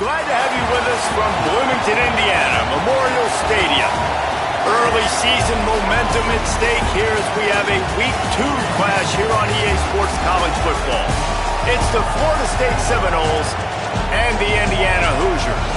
Glad to have you with us from Bloomington, Indiana, Memorial Stadium. Early season momentum at stake here as we have a Week 2 clash here on EA Sports College Football. It's the Florida State Seminoles and the Indiana Hoosiers.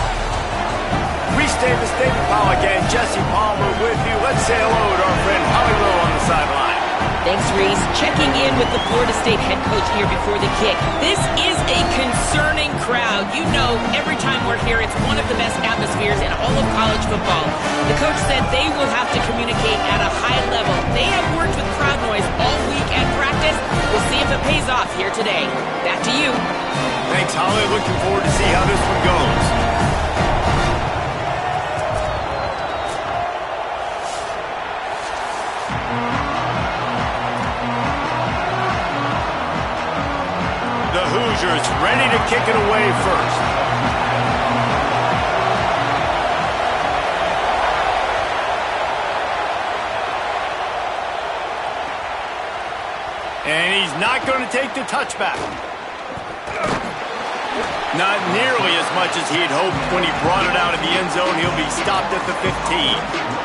Reese Davis, David Pollack, and Jesse Palmer with you. Let's say hello to our friend Holly Rowe on the sideline. Thanks, Reese. Checking in with the Florida State head coach here before the kick. This is a concerning crowd. You know, every time we're here, it's one of the best atmospheres in all of college football. The coach said they will have to communicate at a high level. They have worked with crowd noise all week at practice. We'll see if it pays off here today. Back to you. Thanks, Holly. Looking forward to see how this one goes. Hoosiers ready to kick it away first. And he's not going to take the touchback. Not nearly as much as he had hoped when he brought it out of the end zone. He'll be stopped at the 15.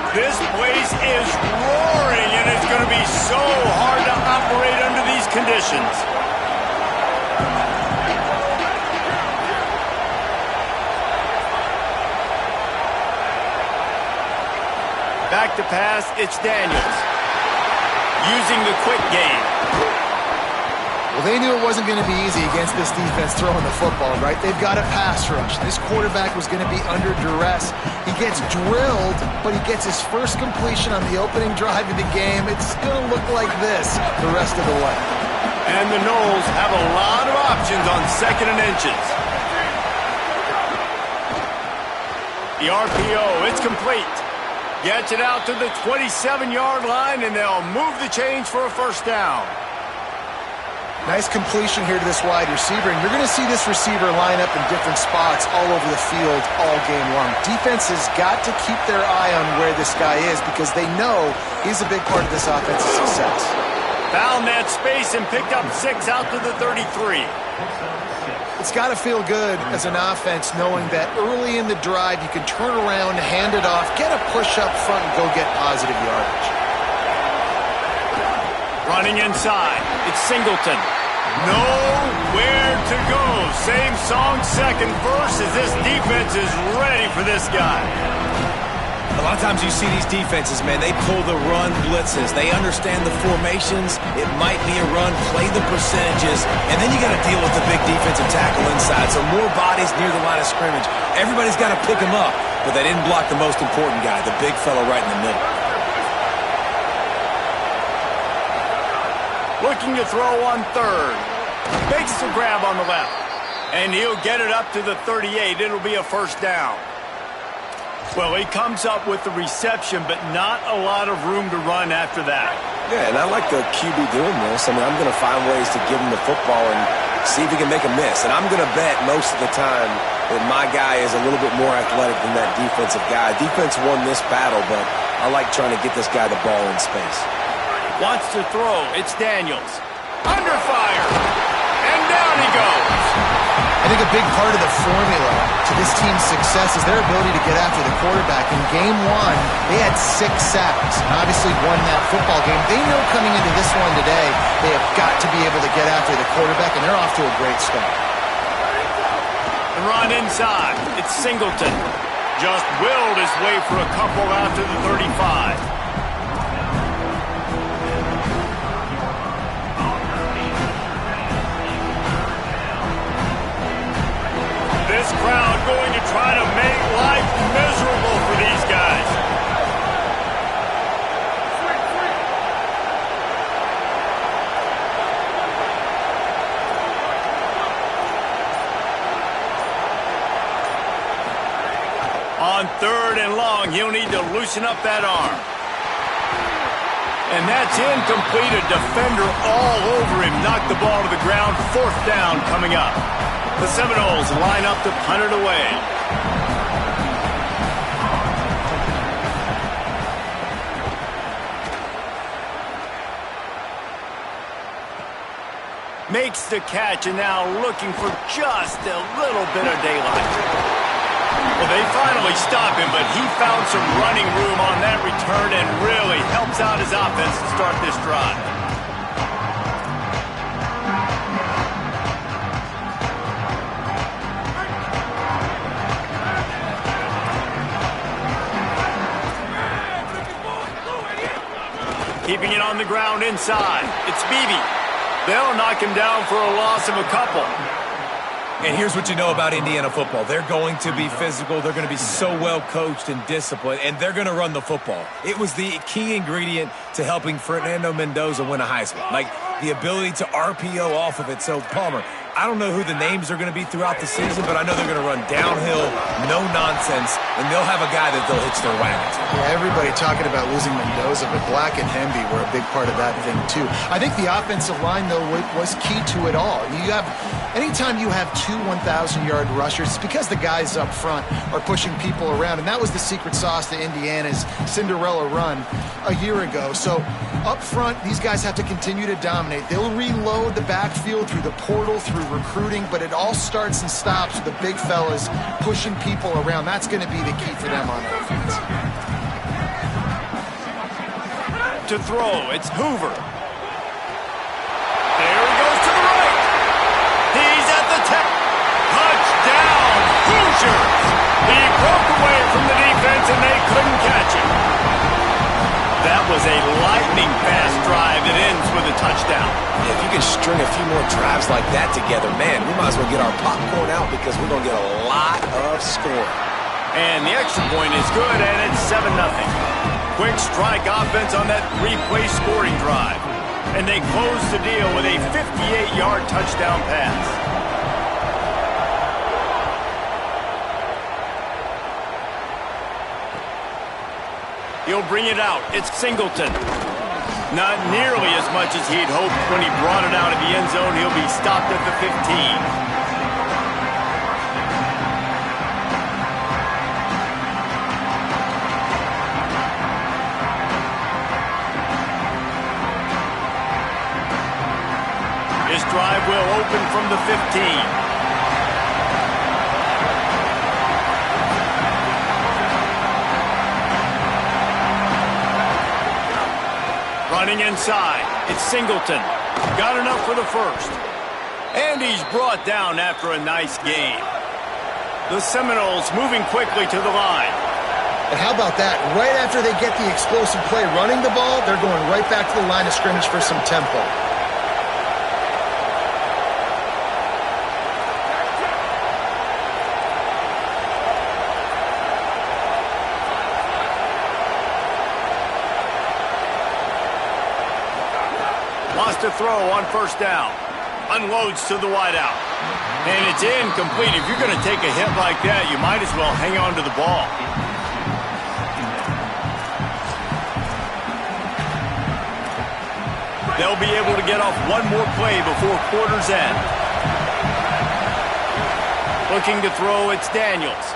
This place is roaring, and it's going to be so hard to operate under these conditions. Back to pass, it's Daniels. Using the quick game. Well, they knew it wasn't going to be easy against this defense throwing the football, right? They've got a pass rush. This quarterback was going to be under duress. He gets drilled, but he gets his first completion on the opening drive of the game. It's going to look like this the rest of the way. And the Noles have a lot of options on 2nd and inches. The RPO, it's complete. Gets it out to the 27-yard line, and they'll move the chains for a first down. Nice completion here to this wide receiver, and you're going to see this receiver line up in different spots all over the field all game long. Defense has got to keep their eye on where this guy is because they know he's a big part of this offense's success. Found that space and picked up 6 out to the 33. It's got to feel good as an offense knowing that early in the drive you can turn around, hand it off, get a push up front, and go get positive yardage. Running inside, it's Singleton. Nowhere to go. Same song, second verse, as this defense is ready for this guy. A lot of times you see these defenses, man, they pull the run blitzes. They understand the formations. It might be a run, play the percentages, and then you got to deal with the big defensive tackle inside. So more bodies near the line of scrimmage. Everybody's got to pick him up, but they didn't block the most important guy, the big fella right in the middle. Looking to throw on 3rd. Makes the grab on the left. And he'll get it up to the 38. It'll be a first down. Well, he comes up with the reception, but not a lot of room to run after that. Yeah, and I like the QB doing this. I mean, I'm going to find ways to give him the football and see if he can make a miss. And I'm going to bet most of the time that my guy is a little bit more athletic than that defensive guy. Defense won this battle, but I like trying to get this guy the ball in space. Wants to throw. It's Daniels. Under fire. And down he goes. I think a big part of the formula to this team's success is their ability to get after the quarterback. In game 1, they had 6 sacks and obviously won that football game. They know coming into this one today, they have got to be able to get after the quarterback, and they're off to a great start. The run inside. It's Singleton. Just willed his way for a couple out to the 35. This crowd going to try to make life miserable for these guys. On 3rd and long, he'll need to loosen up that arm. And that's incomplete. A defender all over him. Knocked the ball to the ground. 4th down coming up. The Seminoles line up to punt it away. Makes the catch and now looking for just a little bit of daylight. Well, they finally stop him, but he found some running room on that return and really helps out his offense to start this drive. Keeping it on the ground inside. It's Beebe. They'll knock him down for a loss of a couple. And here's what you know about Indiana football. They're going to be physical. They're going to be so well coached and disciplined, and they're going to run the football. It was the key ingredient to helping Fernando Mendoza win a Heisman. Like, the ability to RPO off of it. So, Palmer, I don't know who the names are going to be throughout the season, but I know they're going to run downhill, no nonsense, and they'll have a guy that they'll hitch their wagon to. Yeah, everybody talking about losing Mendoza, but Black and Hemby were a big part of that thing, too. I think the offensive line, though, was key to it all. Anytime you have two 1,000-yard rushers, it's because the guys up front are pushing people around, and that was the secret sauce to Indiana's Cinderella run a year ago. So up front, these guys have to continue to dominate. They'll reload the backfield through the portal, through recruiting, but it all starts and stops with the big fellas pushing people around. That's going to be the key for them on offense. To throw, it's Hoover. There he goes to the right. He's at the 10. Touchdown, Hoosiers! He broke away from the defense and they couldn't catch him. That was a lightning-fast drive that ends with a touchdown. Yeah, if you can string a few more drives like that together, man, we might as well get our popcorn out because we're going to get a lot of scoring. And the extra point is good, and it's 7-0. Quick strike offense on that three-play scoring drive. And they close the deal with a 58-yard touchdown pass. He'll bring it out. It's Singleton. Not nearly as much as he'd hoped when he brought it out of the end zone. He'll be stopped at the 15. This drive will open from the 15. Running inside, it's Singleton. Got enough for the first. And he's brought down after a nice gain. The Seminoles moving quickly to the line. And how about that? Right after they get the explosive play running the ball, they're going right back to the line of scrimmage for some tempo. Lost a throw on first down. Unloads to the wideout. And it's incomplete. If you're going to take a hit like that, you might as well hang on to the ball. They'll be able to get off one more play before quarter's end. Looking to throw, it's Daniels.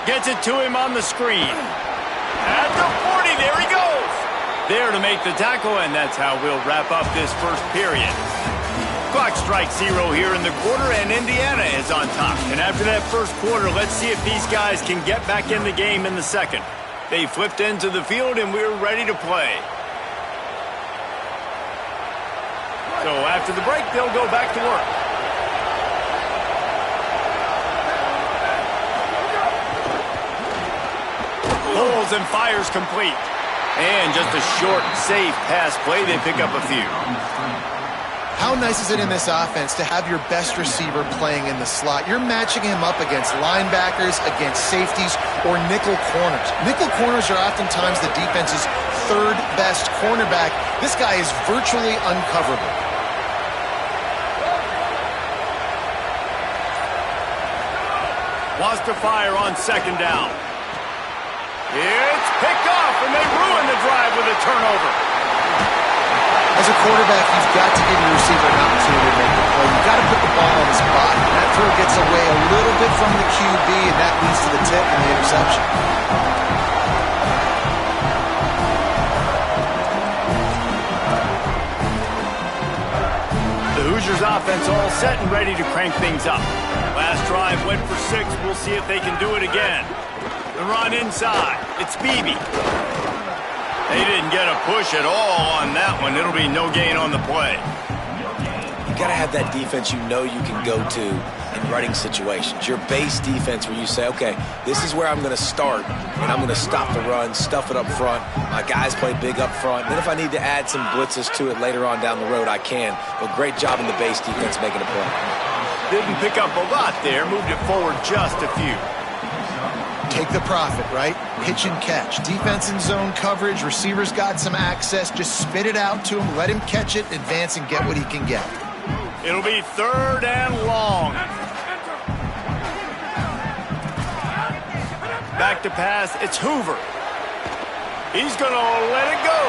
Gets it to him on the screen. At the 40, there he goes. There to make the tackle, and that's how we'll wrap up this first period. Clock strikes 0 here in the quarter, and Indiana is on top. And after that first quarter, let's see if these guys can get back in the game in the second. They flipped into the field, and we're ready to play. So after the break, they'll go back to work. Pulls and fires complete. And just a short, safe pass play. They pick up a few. How nice is it in this offense to have your best receiver playing in the slot? You're matching him up against linebackers, against safeties, or nickel corners. Nickel corners are oftentimes the defense's third best cornerback. This guy is virtually uncoverable. Wants to fire on second down. It's picked off, and they ruin the drive with a turnover. As a quarterback, you've got to give your receiver an opportunity to make the play. You've got to put the ball on his body. That throw gets away a little bit from the QB, and that leads to the tip and the interception. The offense all set and ready to crank things up. Last drive went for 6. We'll see if they can do it again. The run inside. It's Beebe. They didn't get a push at all on that one. It'll be no gain on the play. You got to have that defense you know you can go to in running situations. Your base defense where you say, okay, this is where I'm going to start, and I'm going to stop the run, stuff it up front. My guys play big up front. Then if I need to add some blitzes to it later on down the road, I can. But great job in the base defense making a play. Didn't pick up a lot there. Moved it forward just a few. Take the profit, right? Pitch and catch. Defense in zone coverage. Receivers got some access. Just spit it out to him. Let him catch it, advance, and get what he can get. It'll be 3rd and long. Back to pass. It's Hoover. He's going to let it go.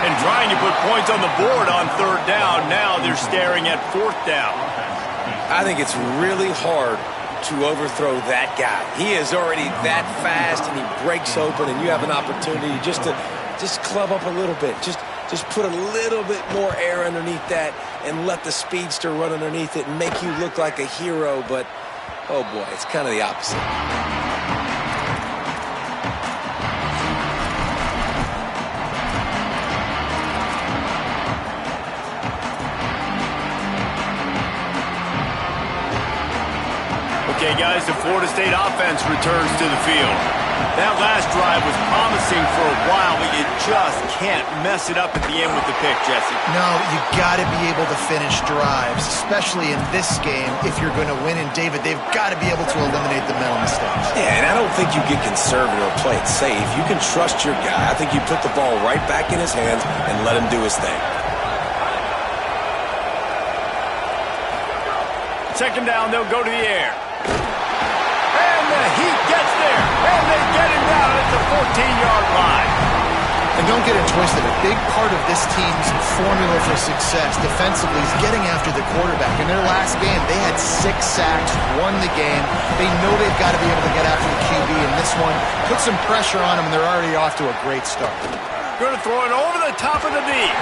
And trying to put points on the board on 3rd down. Now they're staring at 4th down. I think it's really hard to overthrow that guy. He is already that fast, and he breaks open, and you have an opportunity just to club up a little bit. Just put a little bit more air underneath that and let the speedster run underneath it and make you look like a hero. But, oh boy, it's kind of the opposite. Okay, guys, the Florida State offense returns to the field. That last drive was promising for a while, but you just can't mess it up at the end with the pick, Jesse. No, you got to be able to finish drives, especially in this game if you're going to win. And, David, they've got to be able to eliminate the mental mistakes. Yeah, and I don't think you get conservative or play it safe. You can trust your guy. I think you put the ball right back in his hands and let him do his thing. 2nd down, they'll go to the air. And the Heat gets there. And they get him down at the 14-yard line. And don't get it twisted. A big part of this team's formula for success defensively is getting after the quarterback. In their last game, they had 6 sacks, won the game. They know they've got to be able to get after the QB in this one. Put some pressure on them, and they're already off to a great start. Going to throw it over the top of the knee.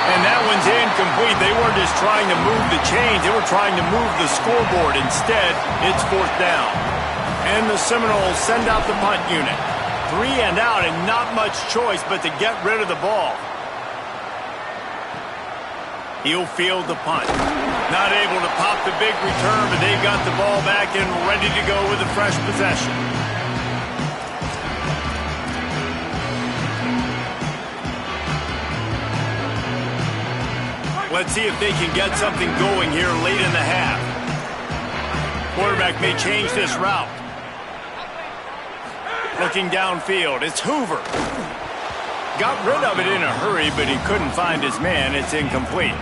And that one's incomplete. They weren't just trying to move the chains. They were trying to move the scoreboard. Instead, it's 4th down. And the Seminoles send out the punt unit. 3 and out, and not much choice but to get rid of the ball. He'll field the punt. Not able to pop the big return, but they've got the ball back and ready to go with a fresh possession. Let's see if they can get something going here late in the half. Quarterback may change this route. Looking downfield, it's Hoover. Got rid of it in a hurry, but he couldn't find his man. It's incomplete.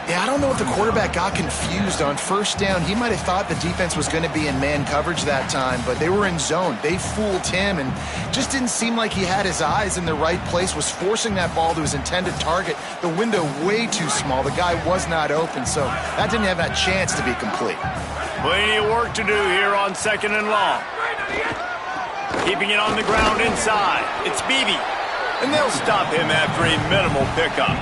Yeah, I don't know if the quarterback got confused on 1st down. He might have thought the defense was going to be in man coverage that time, but they were in zone. They fooled him and just didn't seem like he had his eyes in the right place, was forcing that ball to his intended target. The window way too small. The guy was not open, so that didn't have that chance to be complete. Plenty of work to do here on 2nd and long. Keeping it on the ground inside. It's Beebe. And they'll stop him after a minimal pickup.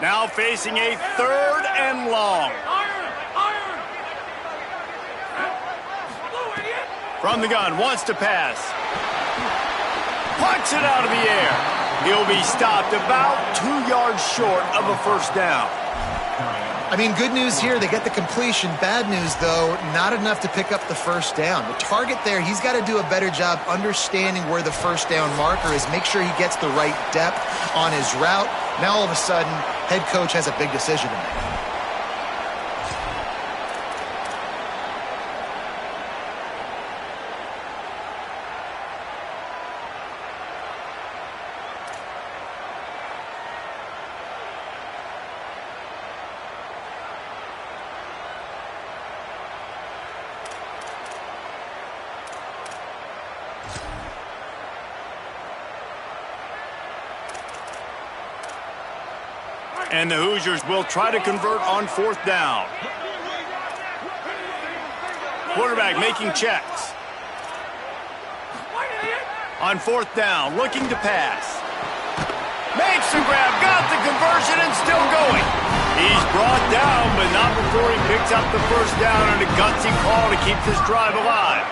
Now facing a 3rd and long. From the gun, wants to pass. Pucks it out of the air. He'll be stopped about 2 yards short of a 1st down. I mean, good news here, they get the completion. Bad news, though, not enough to pick up the 1st down. The target there, he's got to do a better job understanding where the 1st down marker is, make sure he gets the right depth on his route. Now, all of a sudden, head coach has a big decision to make. And the Hoosiers will try to convert on 4th down. Quarterback making checks. On 4th down, looking to pass. Makes the grab, got the conversion, and still going. He's brought down, but not before he picks up the 1st down and a gutsy call to keep this drive alive.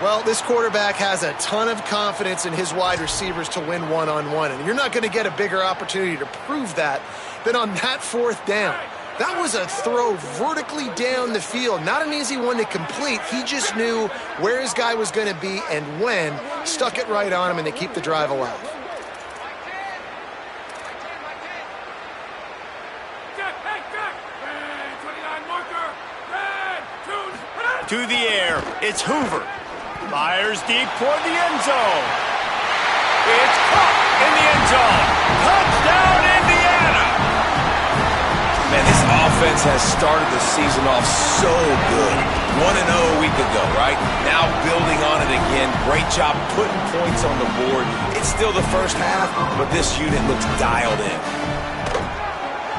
Well, this quarterback has a ton of confidence in his wide receivers to win one-on-one, and you're not going to get a bigger opportunity to prove that than on that 4th down. That was a throw vertically down the field. Not an easy one to complete. He just knew where his guy was going to be and when, stuck it right on him, and they keep the drive alive. To the air, it's Hoover. Fires deep toward the end zone. It's caught in the end zone. Touchdown, Indiana! Man, this offense has started the season off so good. 1-0 a week ago, right? Now building on it again. Great job putting points on the board. It's still the first half, but this unit looks dialed in.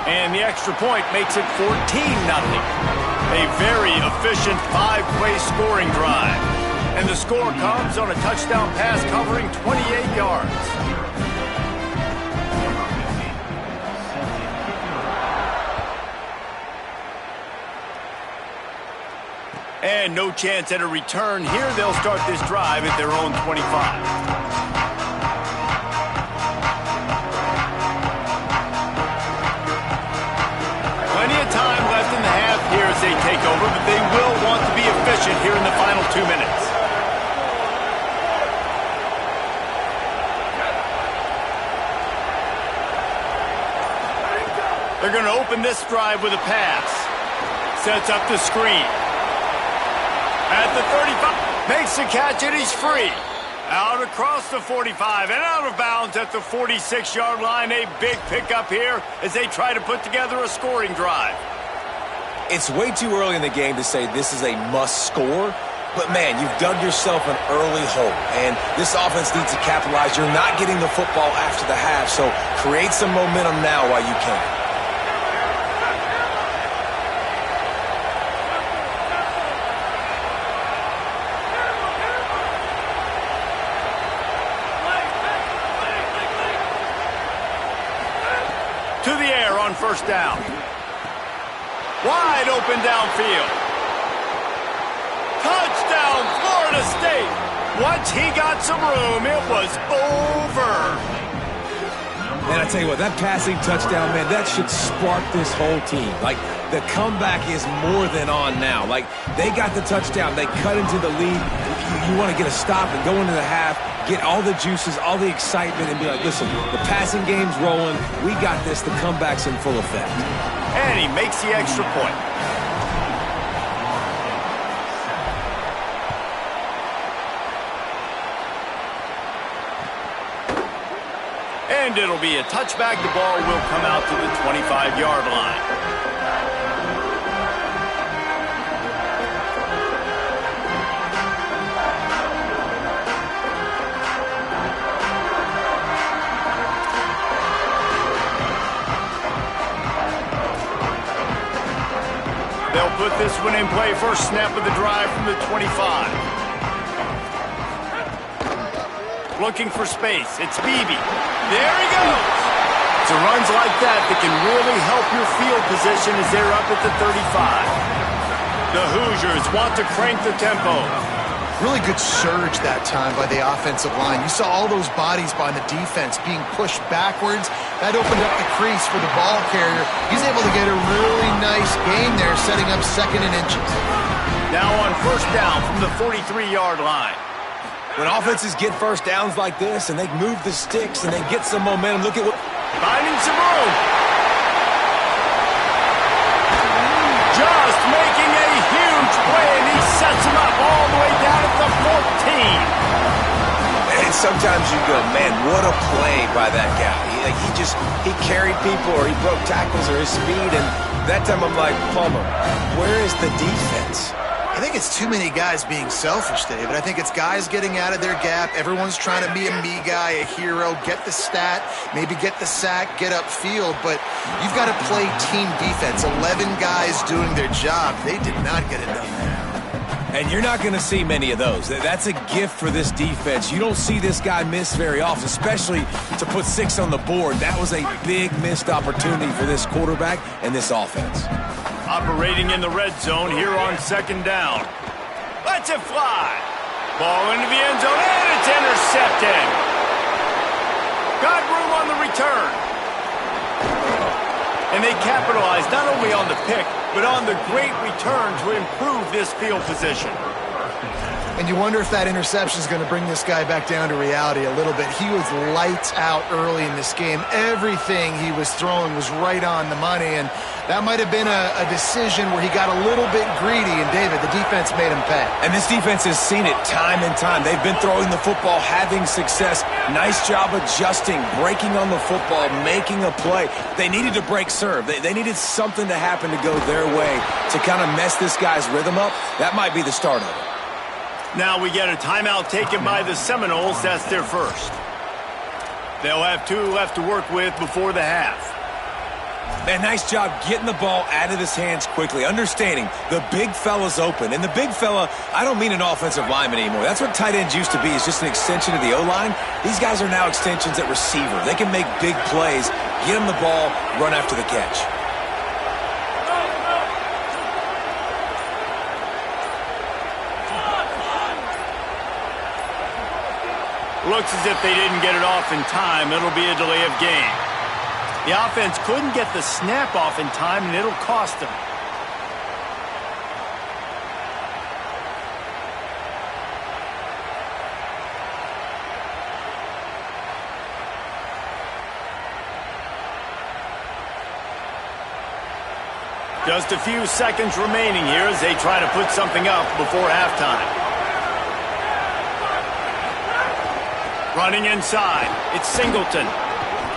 And the extra point makes it 14-0. A very efficient 5-play scoring drive. And the score comes on a touchdown pass covering 28 yards. And no chance at a return here. They'll start this drive at their own 25. Time left in the half here as they take over, but they will want to be efficient here in the final 2 minutes. They're going to open this drive with a pass. Sets up the screen. At the 35, makes the catch and he's free. Out across the 45 and out of bounds at the 46-yard line. A big pickup here as they try to put together a scoring drive. It's way too early in the game to say this is a must score, but man, you've dug yourself an early hole, and this offense needs to capitalize. You're not getting the football after the half, so create some momentum now while you can. To the air on 1st down. Wide open downfield. Touchdown, Florida State. Once he got some room, it was over. And I tell you what, that passing touchdown, man, that should spark this whole team. Like, the comeback is more than on now. Like, they got the touchdown. They cut into the lead. You want to get a stop and go into the half, get all the juices, all the excitement, and be like, listen, the passing game's rolling. We got this. The comeback's in full effect. And he makes the extra point. And it'll be a touchback. The ball will come out to the 25-yard line. They'll put this one in play. First snap of the drive from the 25. Looking for space. It's Beebe. There he goes. It's runs like that can really help your field position as they're up at the 35. The Hoosiers want to crank the tempo. Really good surge that time by the offensive line. You saw all those bodies by the defense being pushed backwards. That opened up the crease for the ball carrier. He's able to get a really nice gain there, setting up 2nd and inches. Now on 1st down from the 43-yard line. When offenses get first downs like this and they move the sticks and they get some momentum, look at what... Finding some room. Just making a huge play, and he sets him up all the way down at the 14. And sometimes you go, man, what a play by that guy. He carried people or he broke tackles or his speed, and that time I'm like, Palmer, where is the defense? I think it's too many guys being selfish, David. I think it's guys getting out of their gap. Everyone's trying to be a me guy, a hero, get the stat, maybe get the sack, get upfield. But you've got to play team defense. 11 guys doing their job. They did not get it done there. And you're not going to see many of those. That's a gift for this defense. You don't see this guy miss very often, especially to put 6 on the board. That was a big missed opportunity for this quarterback and this offense. Operating in the red zone here on second down. Lets it fly. Ball into the end zone, and it's intercepted. Got room on the return. And they capitalized not only on the pick, but on the great return to improve this field position. And you wonder if that interception is going to bring this guy back down to reality a little bit. He was lights out early in this game. Everything he was throwing was right on the money, and that might have been a decision where he got a little bit greedy, and David, the defense made him pay. And this defense has seen it time and time. They've been throwing the football, having success. Nice job adjusting, breaking on the football, making a play. They needed to break serve. They needed something to happen to go their way to kind of mess this guy's rhythm up. That might be the start of it. Now we get a timeout taken by the Seminoles. That's their first. They'll have 2 left to work with before the half. Man, nice job getting the ball out of his hands quickly, understanding the big fella's open. And the big fella, I don't mean an offensive lineman anymore. That's what tight ends used to be, is just an extension of the O-line. These guys are now extensions at receiver. They can make big plays, get him the ball, run after the catch. Looks as if they didn't get it off in time. It'll be a delay of game. The offense couldn't get the snap off in time, and it'll cost them. Just a few seconds remaining here as they try to put something up before halftime. Running inside, it's Singleton.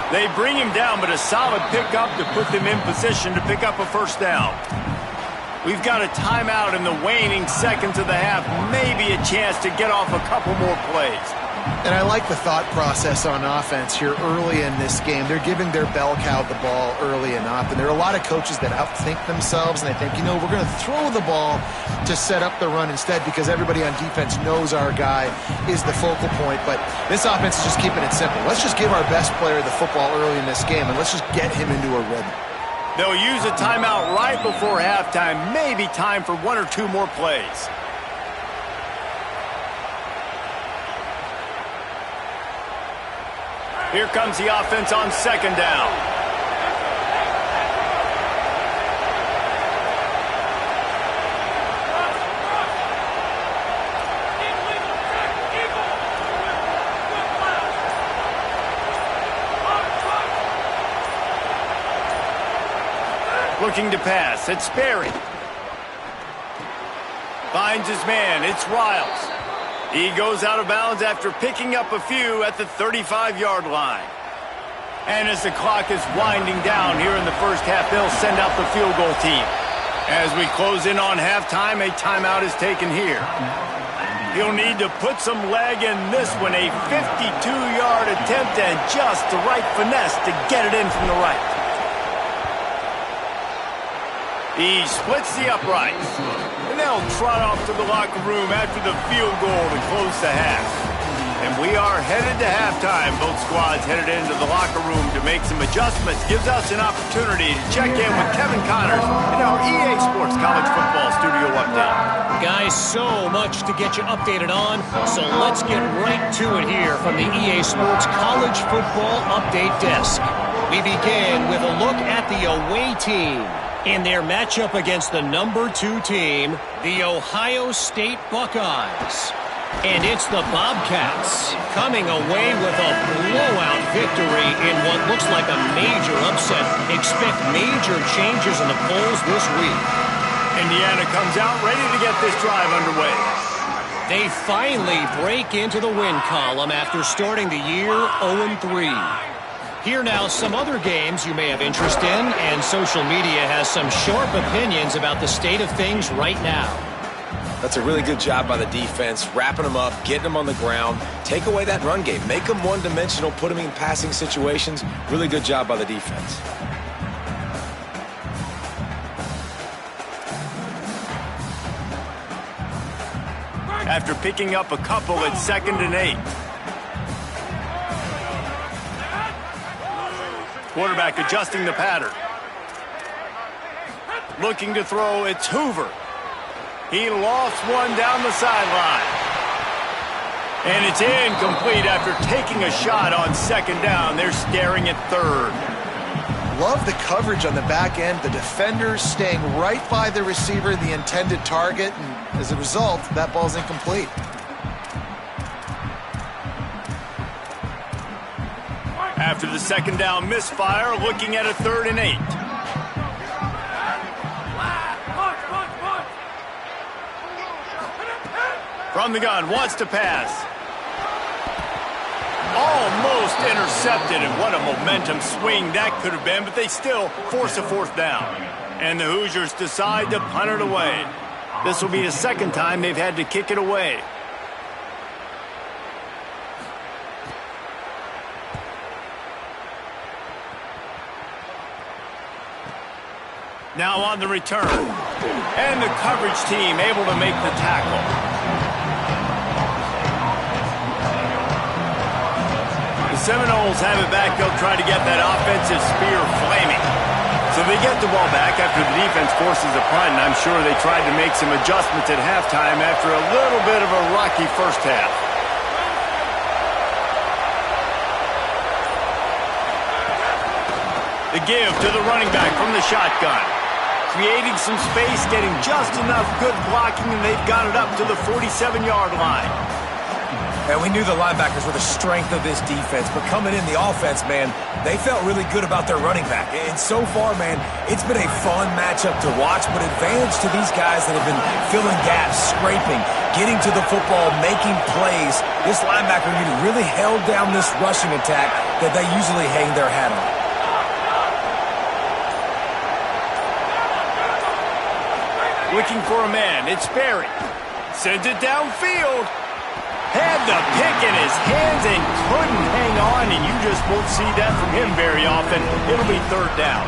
They bring him down, but a solid pickup to put them in position to pick up a first down. We've got a timeout in the waning seconds of the half, maybe a chance to get off a couple more plays. And I like the thought process on offense here early in this game. They're giving their bell cow the ball early enough. And there are a lot of coaches that outthink themselves, and they think, we're going to throw the ball to set up the run instead because everybody on defense knows our guy is the focal point. But this offense is just keeping it simple. Let's just give our best player the football early in this game, and let's just get him into a rhythm. They'll use a timeout right before halftime, maybe time for 1 or 2 more plays. Here comes the offense on second down. Looking to pass, it's Sperry. Finds his man, it's Riles. He goes out of bounds after picking up a few at the 35-yard line. And as the clock is winding down here in the first half, they'll send out the field goal team. As we close in on halftime, a timeout is taken here. He'll need to put some leg in this one, a 52-yard attempt and just the right finesse to get it in from the right. He splits the uprights. And they'll trot off to the locker room after the field goal to close the half. And we are headed to halftime. Both squads headed into the locker room to make some adjustments. Gives us an opportunity to check in with Kevin Connors in our EA Sports College Football Studio Update. Guys, so much to get you updated on, so let's get right to it here from the EA Sports College Football Update Desk. We begin with a look at the away team in their matchup against the number 2 team, the Ohio State Buckeyes. And it's the Bobcats coming away with a blowout victory in what looks like a major upset. Expect major changes in the polls this week. Indiana comes out ready to get this drive underway. They finally break into the win column after starting the year 0-3. Here now, some other games you may have interest in, and social media has some sharp opinions about the state of things right now. That's a really good job by the defense, wrapping them up, getting them on the ground. Take away that run game. Make them one-dimensional, put them in passing situations. Really good job by the defense. After picking up a couple at 2nd and 8. Quarterback adjusting the pattern. Looking to throw, it's Hoover. He lofts one down the sideline. And it's incomplete after taking a shot on 2nd down. They're staring at 3rd. Love the coverage on the back end. The defenders staying right by the receiver, the intended target, and as a result, that ball's incomplete. After the 2nd down misfire, looking at a 3rd and 8. From the gun, wants to pass. Almost intercepted, and what a momentum swing that could have been, but they still force a 4th down. And the Hoosiers decide to punt it away. This will be the 2nd time they've had to kick it away. Now on the return. And the coverage team able to make the tackle. The Seminoles have it back. They'll try to get that offensive spear flaming. So they get the ball back after the defense forces a punt, and I'm sure they tried to make some adjustments at halftime after a little bit of a rocky first half. The give to the running back from the shotgun. Creating some space, getting just enough good blocking, and they've got it up to the 47-yard line. And we knew the linebackers were the strength of this defense, but coming in the offense, man, they felt really good about their running back. And so far, man, it's been a fun matchup to watch, but advantage to these guys that have been filling gaps, scraping, getting to the football, making plays. This linebacker unit really held down this rushing attack that they usually hang their hat on. Looking for a man, it's Berry. Sends it downfield. Had the pick in his hands and couldn't hang on, and you just won't see that from him very often. It'll be 3rd down.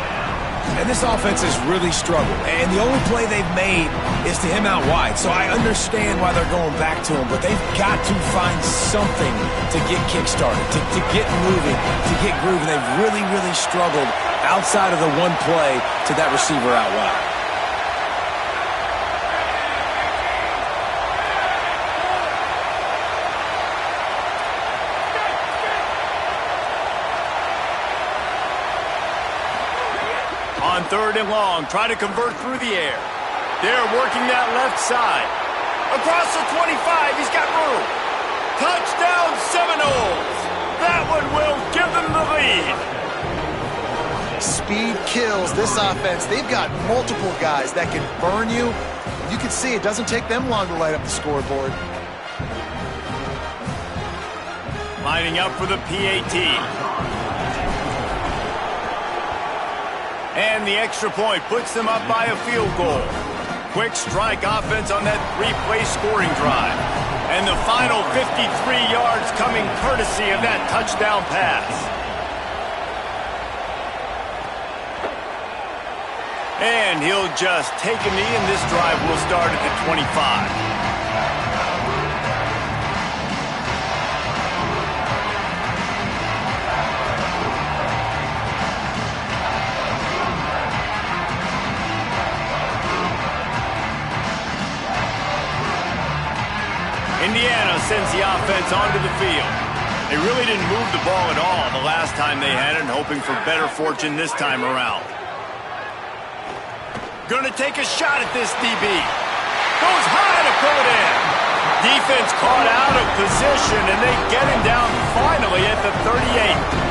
And this offense has really struggled, and the only play they've made is to him out wide. So I understand why they're going back to him, but they've got to find something to get kick-started, to get moving, to get grooving. They've really, really struggled outside of the one play to that receiver out wide. On 3rd and long, try to convert through the air. They're working that left side. Across the 25, he's got room. Touchdown Seminoles! That one will give them the lead. Speed kills this offense. They've got multiple guys that can burn you. You can see it doesn't take them long to light up the scoreboard. Lining up for the PAT. And the extra point puts them up by a field goal. Quick strike offense on that 3-play scoring drive. And the final 53 yards coming courtesy of that touchdown pass. And he'll just take a knee, and this drive will start at the 25. Indiana sends the offense onto the field. They really didn't move the ball at all the last time they had it, and hoping for better fortune this time around. Gonna take a shot at this DB. Goes high to pull it in. Defense caught out of position, and they get him down finally at the 38.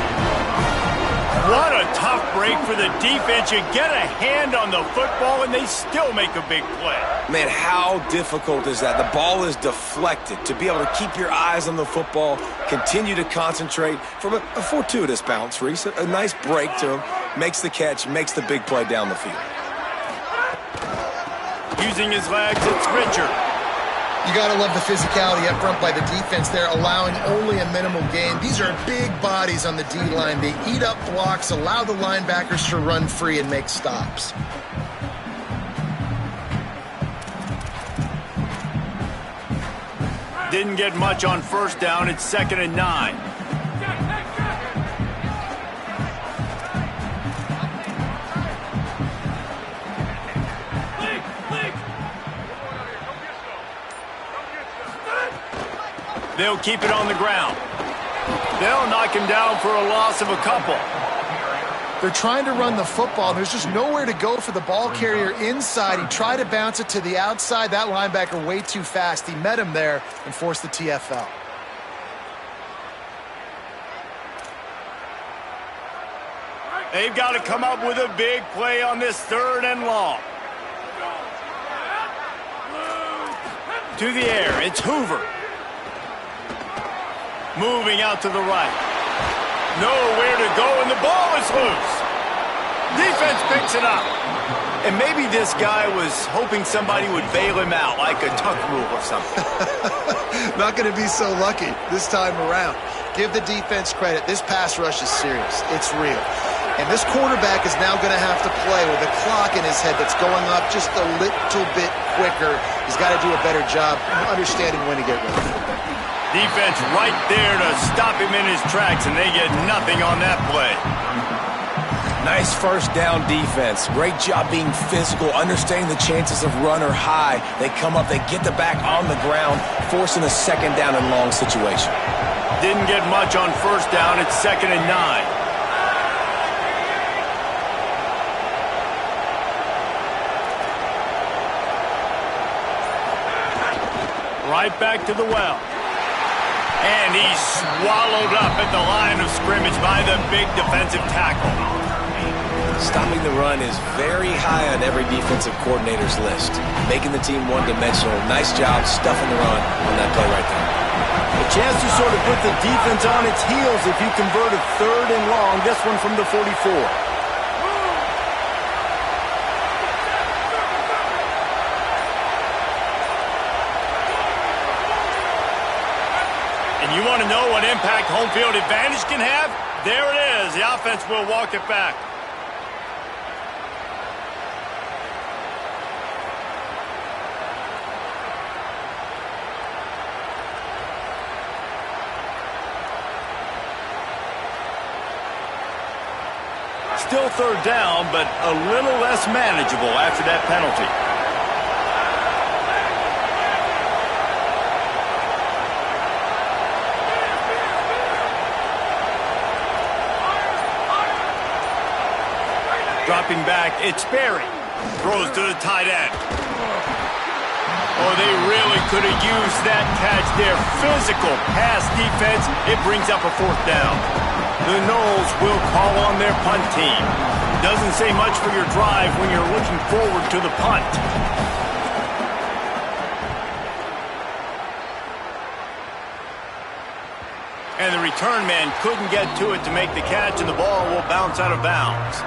What a tough break for the defense. You get a hand on the football, and they still make a big play. Man, how difficult is that? The ball is deflected. To be able to keep your eyes on the football, continue to concentrate from a fortuitous bounce, Reese. A nice break to him, makes the catch, makes the big play down the field. Using his legs, it's Richard. You got to love the physicality up front by the defense there, allowing only a minimal gain. These are big bodies on the D-line. They eat up blocks, allow the linebackers to run free and make stops. Didn't get much on first down. It's 2nd and 9. They'll keep it on the ground. They'll knock him down for a loss of a couple. They're trying to run the football. There's just nowhere to go for the ball carrier inside. He tried to bounce it to the outside. That linebacker way too fast. He met him there and forced the TFL. They've got to come up with a big play on this 3rd and long. To the air, it's Hoover. Moving out to the right. Nowhere to go, and the ball is loose. Defense picks it up. And maybe this guy was hoping somebody would bail him out, like a tuck rule or something. Not going to be so lucky this time around. Give the defense credit. This pass rush is serious. It's real. And this quarterback is now going to have to play with a clock in his head that's going up just a little bit quicker. He's got to do a better job understanding when to get rid of it. Defense right there to stop him in his tracks, and they get nothing on that play. Nice first down defense. Great job being physical, understanding the chances of run or high. They come up, they get the back on the ground, forcing a 2nd down and long situation. Didn't get much on first down. It's 2nd and 9. Right back to the well. And he's swallowed up at the line of scrimmage by the big defensive tackle. Stopping the run is very high on every defensive coordinator's list. Making the team one-dimensional. Nice job stuffing the run on that play right there. A chance to sort of put the defense on its heels if you convert a 3rd and long. This one from the 44. You want to know what impact home field advantage can have? There it is. The offense will walk it back. Still 3rd down, but a little less manageable after that penalty. Dropping back, it's Berry. Throws to the tight end. Oh, they really could have used that catch there. Physical pass defense. It brings up a 4th down. The Noles will call on their punt team. Doesn't say much for your drive when you're looking forward to the punt. And the return man couldn't get to it to make the catch, and the ball will bounce out of bounds.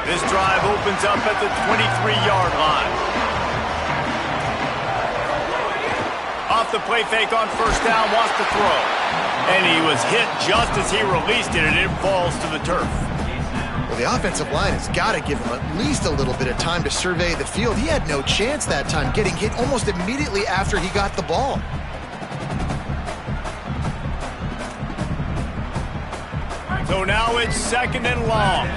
This drive opens up at the 23-yard line. Off the play fake on first down, wants to throw. And he was hit just as he released it, and it falls to the turf. Well, the offensive line has got to give him at least a little bit of time to survey the field. He had no chance that time, getting hit almost immediately after he got the ball. So now it's 2nd and long.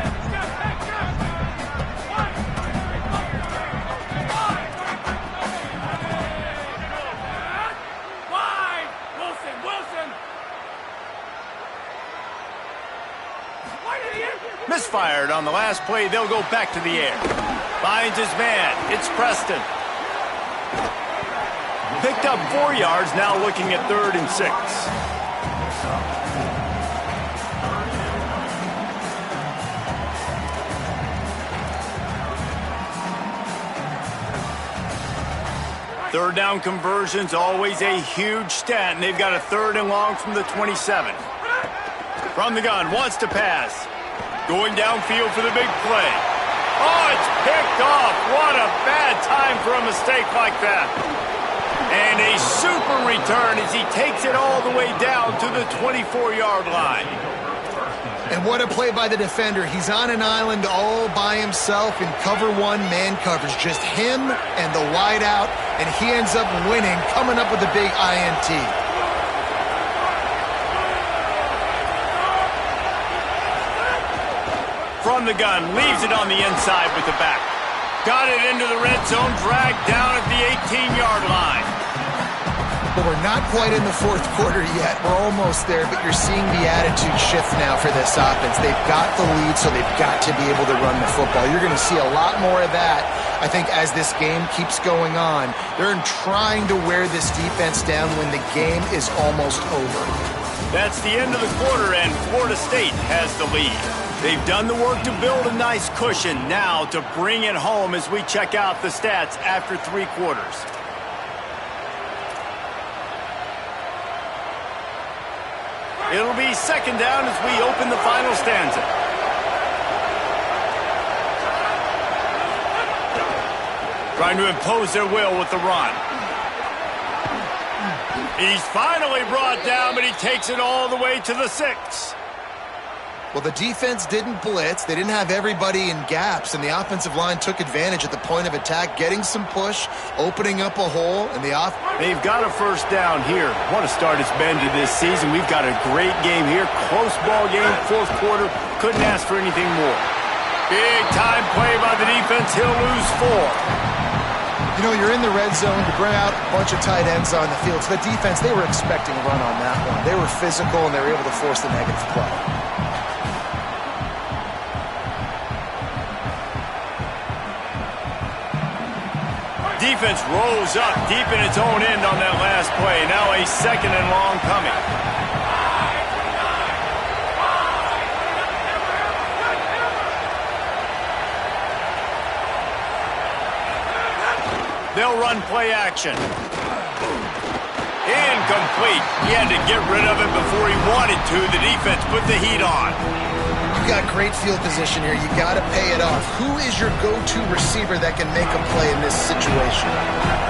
Misfired on the last play. They'll go back to the air. Finds his man. It's Preston. Picked up 4 yards, now looking at 3rd and 6. Third down conversion's always a huge stat, and they've got a 3rd and long from the 27. From the gun, wants to pass. Going downfield for the big play. Oh, it's picked off. What a bad time for a mistake like that. And a super return as he takes it all the way down to the 24-yard line. And what a play by the defender. He's on an island all by himself in cover one man coverage. Just him and the wide out, and he ends up winning, coming up with a big INT. From the gun, leaves it on the inside with the back. Got it into the red zone, dragged down at the 18-yard line. But we're not quite in the fourth quarter yet. We're almost there, but you're seeing the attitude shift now for this offense. They've got the lead, so they've got to be able to run the football. You're going to see a lot more of that, I think, as this game keeps going on. They're trying to wear this defense down when the game is almost over. That's the end of the quarter, and Florida State has the lead. They've done the work to build a nice cushion. Now to bring it home as we check out the stats after 3 quarters. It'll be second down as we open the final stanza. Trying to impose their will with the run. He's finally brought down, but he takes it all the way to the 6. Well, the defense didn't blitz. They didn't have everybody in gaps, and the offensive line took advantage at the point of attack, getting some push, opening up a hole, and they've got a first down here. What a start it's been to this season. We've got a great game here. Close ball game, fourth quarter. Couldn't ask for anything more. Big time play by the defense. He'll lose 4. You know, you're in the red zone to bring out a bunch of tight ends on the field. So the defense, they were expecting a run on that one. They were physical, and they were able to force the negative play. Defense rolls up deep in its own end on that last play. Now a second and long coming. They'll run play action. Incomplete. He had to get rid of it before he wanted to. The defense put the heat on. You got great field position here. You got to pay it off. Who is your go-to receiver that can make a play in this situation?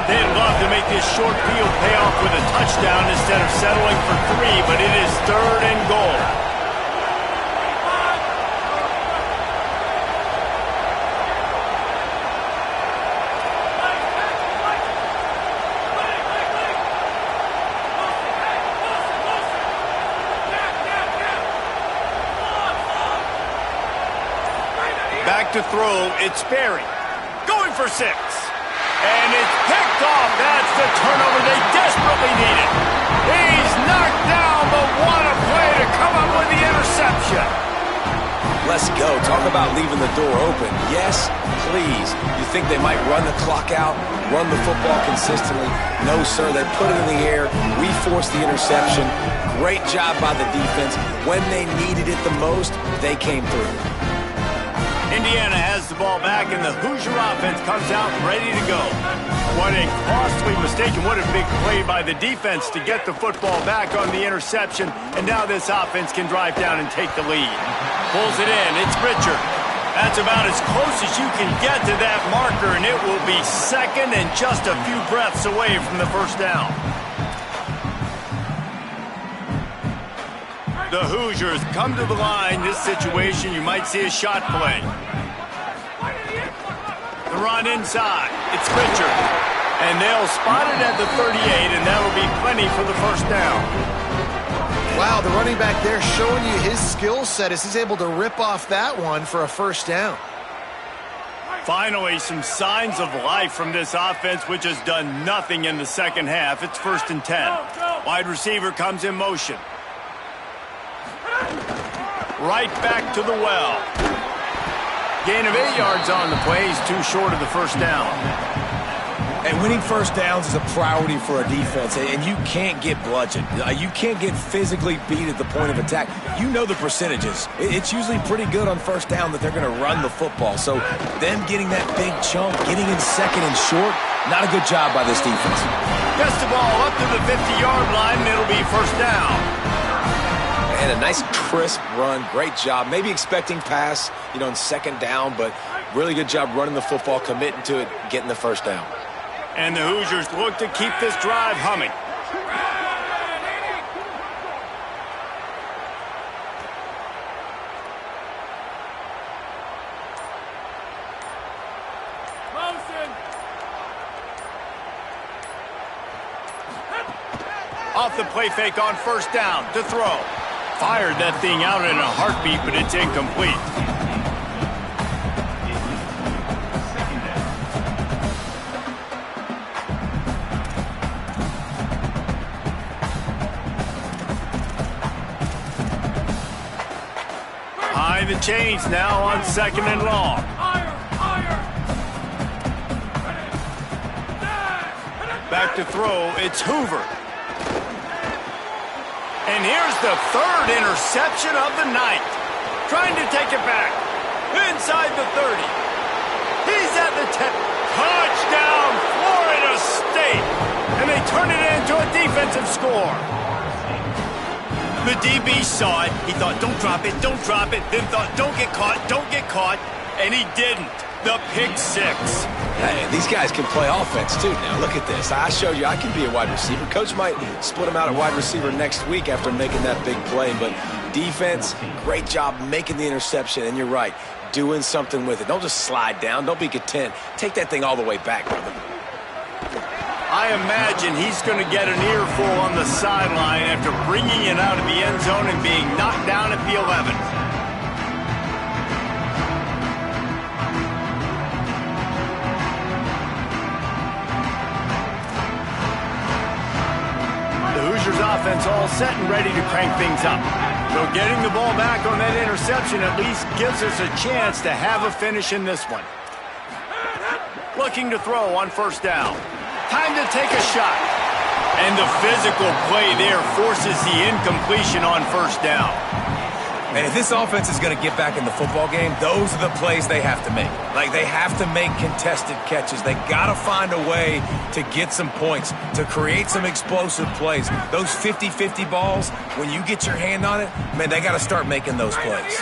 They'd love to make this short field pay off with a touchdown instead of settling for 3, but it is 3rd and goal. To throw, it's Sperry. Going for 6. And it's picked off. That's the turnover they desperately needed. He's knocked down, but what a play to come up with the interception. Let's go. Talk about leaving the door open. Yes, please. You think they might run the clock out, run the football consistently? No, sir. They put it in the air. We forced the interception. Great job by the defense. When they needed it the most, they came through. Indiana has the ball back, and the Hoosier offense comes out ready to go. What a costly mistake, and what a big play by the defense to get the football back on the interception, and now this offense can drive down and take the lead. Pulls it in. It's Richard. That's about as close as you can get to that marker, and it will be second and just a few breaths away from the first down. The Hoosiers come to the line. This situation, you might see a shot play. The run inside. It's Richard. And they'll spot it at the 38, and that'll be plenty for the first down. Wow, the running back there showing you his skill set as he's able to rip off that one for a first down. Finally, some signs of life from this offense, which has done nothing in the second half. It's 1st and 10. Wide receiver comes in motion. Right back to the well. Gain of 8 yards on the play. He's too short of the first down. And winning first downs is a priority for a defense, and you can't get bludgeoned. You can't get physically beat at the point of attack. You know the percentages. It's usually pretty good on first down that they're going to run the football. So them getting that big chunk, getting in second and short, not a good job by this defense. Gets the ball up to the 50-yard line, and it'll be first down. And a nice crisp run. Great job. Maybe expecting pass, in second down, but really good job running the football, committing to it, getting the first down. And the Hoosiers look to keep this drive humming. Off the play fake on first down to throw. Fired that thing out in a heartbeat, but it's incomplete. High the chains now on second and long. Back to throw, it's Hoover. And here's the third interception of the night. Trying to take it back. Inside the 30. He's at the 10. Touchdown, Florida State. And they turn it into a defensive score. The DB saw it. He thought, don't drop it, don't drop it. Then thought, don't get caught. And he didn't. The pick six. Hey, these guys can play offense, too. Now, look at this. I showed you I can be a wide receiver. Coach might split him out at wide receiver next week after making that big play. But defense, great job making the interception. And you're right, doing something with it. Don't just slide down. Don't be content. Take that thing all the way back, brother. I imagine he's going to get an earful on the sideline after bringing it out of the end zone and being knocked down at the 11. Offense all set and ready to crank things up. So getting the ball back on that interception at least gives us a chance to have a finish in this one. Looking to throw on first down. Time to take a shot. And the physical play there forces the incompletion on first down. And if this offense is going to get back in the football game, those are the plays they have to make. Like, they have to make contested catches. They got to find a way to get some points, to create some explosive plays. Those 50-50 balls, when you get your hand on it, man, they got to start making those plays.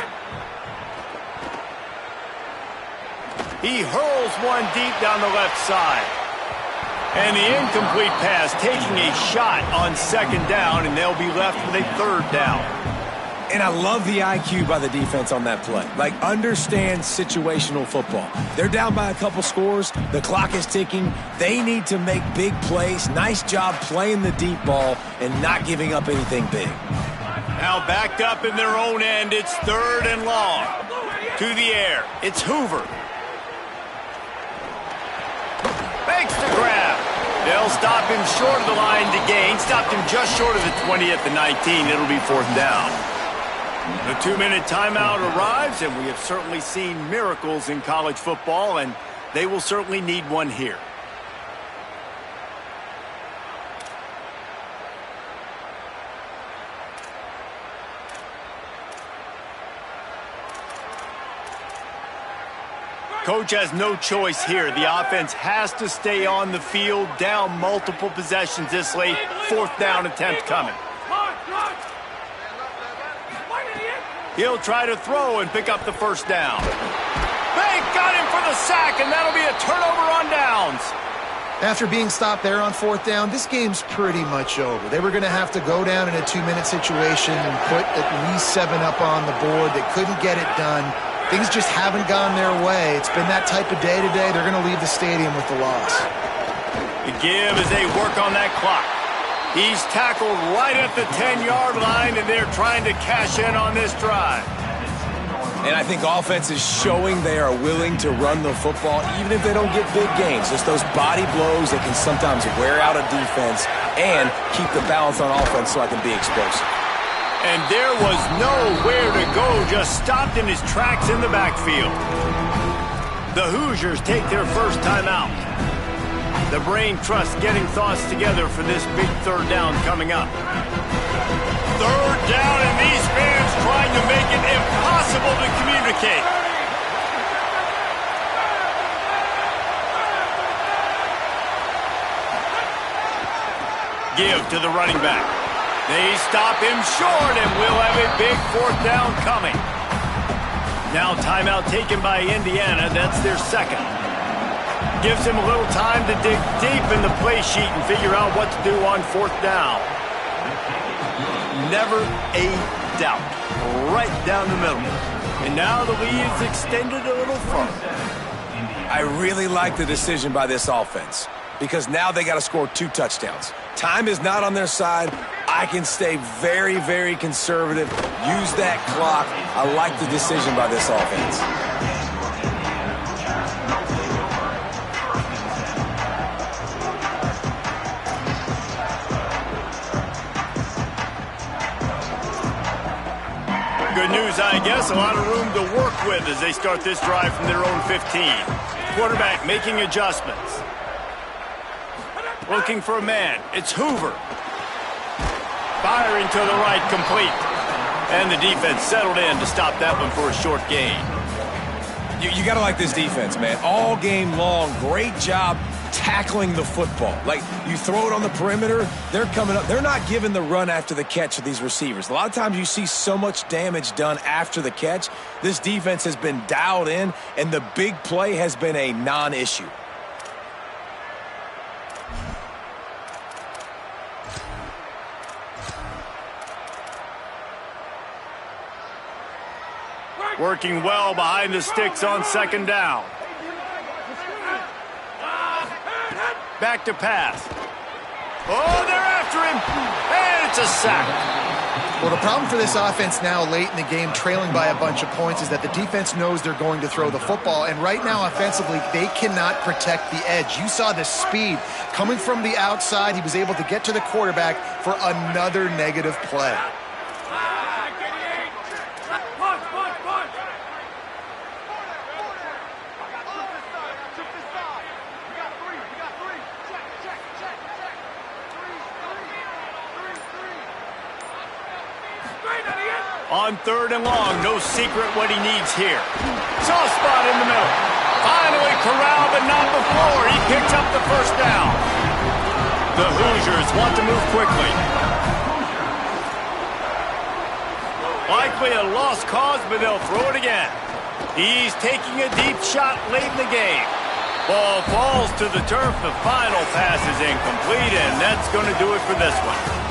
He hurls one deep down the left side. And the incomplete pass taking a shot on second down, and they'll be left with a third down. And I love the IQ by the defense on that play. Like, understand situational football. They're down by a couple scores. The clock is ticking. They need to make big plays. Nice job playing the deep ball and not giving up anything big. Now backed up in their own end. It's third and long. To the air. It's Hoover. Makes the grab. They'll stop him short of the line to gain. Stopped him just short of the 20 at the 19. It'll be fourth down. The 2-minute timeout arrives, and we have certainly seen miracles in college football, and they will certainly need one here. Coach has no choice here. The offense has to stay on the field, down multiple possessions this late. Fourth down attempt coming. He'll try to throw and pick up the first down. They got him for the sack, and that'll be a turnover on downs. After being stopped there on fourth down, this game's pretty much over. They were going to have to go down in a 2-minute situation and put at least 7 up on the board. They couldn't get it done. Things just haven't gone their way. It's been that type of day today. They're going to leave the stadium with the loss. The give as they work on that clock. He's tackled right at the 10-yard line, and they're trying to cash in on this drive. And I think offense is showing they are willing to run the football, even if they don't get big gains. Just those body blows that can sometimes wear out a defense and keep the balance on offense so I can be explosive. And there was nowhere to go, just stopped in his tracks in the backfield. The Hoosiers take their first time out. The Brain Trust getting thoughts together for this big third down coming up. Third down, and these fans trying to make it impossible to communicate. Give to the running back. They stop him short, and we'll have a big fourth down coming. Now timeout taken by Indiana. That's their second. Gives him a little time to dig deep in the play sheet and figure out what to do on fourth down. Never a doubt. Right down the middle. And now the lead is extended a little further. I really like the decision by this offense because now they got to score 2 touchdowns. Time is not on their side. I can stay very, very conservative. Use that clock. I like the decision by this offense. Good news, I guess. A lot of room to work with as they start this drive from their own 15. Quarterback making adjustments. Looking for a man. It's Hoover. Firing to the right, complete. And the defense settled in to stop that one for a short gain. You got to like this defense, man. All game long, great job tackling the football. Like, you throw it on the perimeter, they're coming up. They're not giving the run after the catch to these receivers. A lot of times you see so much damage done after the catch. This defense has been dialed in, and the big play has been a non-issue. Working well behind the sticks on second down. Back to pass. Oh, they're after him. And it's a sack. Well, the problem for this offense now late in the game, trailing by a bunch of points, is that the defense knows they're going to throw the football. And right now, offensively, they cannot protect the edge. You saw the speed coming from the outside. He was able to get to the quarterback for another negative play. On third and long, no secret what he needs here. Soft spot in the middle. Finally corralled, but not before. He picks up the first down. The Hoosiers want to move quickly. Likely a lost cause, but they'll throw it again. He's taking a deep shot late in the game. Ball falls to the turf. The final pass is incomplete, and that's going to do it for this one.